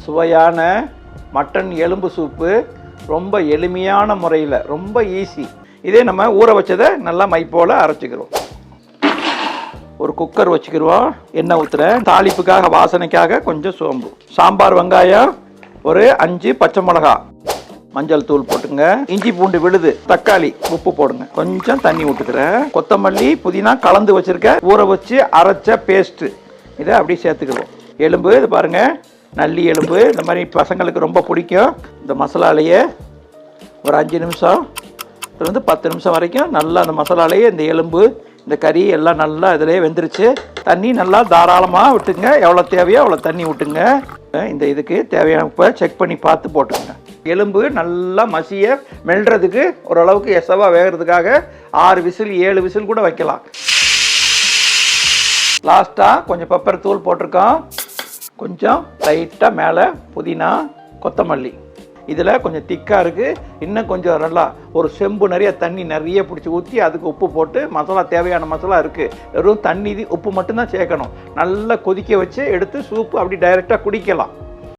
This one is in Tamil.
சுவையான மட்டன் எலும்பு சூப்பு ரொம்ப எளிமையான முறையில் ரொம்ப ஈஸி. இதே நம்ம ஊற வச்சதை நல்லா மை போல் அரைச்சிக்கிறோம். ஒரு குக்கர் வச்சுக்கிடுவோம். எண்ணெய் ஊற்றுறேன். தாளிப்புக்காக வாசனைக்காக கொஞ்சம் சோம்பு, சாம்பார் வெங்காயம் ஒரு 5 பச்சை மிளகா, மஞ்சள் தூள் போட்டுங்க, இஞ்சி பூண்டு விழுது, தக்காளி, உப்பு போடுங்க, கொஞ்சம் தண்ணி விட்டுக்கிறேன். கொத்தமல்லி புதினா கலந்து வச்சுருக்க ஊற வச்சு அரைச்ச பேஸ்ட்டு இதை அப்படியே சேர்த்துக்கிடுவோம். எலும்பு இது பாருங்கள், நல்லி எலும்பு இந்த மாதிரி பசங்களுக்கு ரொம்ப பிடிக்கும். இந்த மசாலாலேயே ஒரு 5 நிமிஷம் இது 10 நிமிஷம் வரைக்கும் நல்லா அந்த மசாலாலேயே இந்த எலும்பு இந்த கறி எல்லாம் நல்லா இதிலே வெந்துருச்சு. தண்ணி நல்லா தாராளமாக விட்டுங்க, எவ்வளோ தேவையோ அவ்வளோ தண்ணி விட்டுங்க. இந்த இதுக்கு தேவையான இப்போ செக் பண்ணி பார்த்து போட்டுக்கோங்க. எலும்பு நல்லா மசிய மெல்றதுக்கு ஓரளவுக்கு எசவாக வேகிறதுக்காக 6 விசில் 7 விசில் கூட வைக்கலாம். லாஸ்ட்டாக கொஞ்சம் பெப்பர் தூள் போட்டிருக்கோம், கொஞ்சம் லைட்டாக மேலே புதினா கொத்தமல்லி. இதில் கொஞ்சம் திக்காக இருக்குது, இன்னும் கொஞ்சம் நல்லா ஒரு செம்பு நிறைய தண்ணி நிறைய பிடிச்சி ஊற்றி அதுக்கு உப்பு போட்டு மசாலா தேவையான மசாலா இருக்குது. வெறும் தண்ணி உப்பு மட்டும்தான் சேர்க்கணும். நல்லா கொதிக்க வச்சு எடுத்து சூப்பு அப்படி டைரெக்டாக குடிக்கலாம்.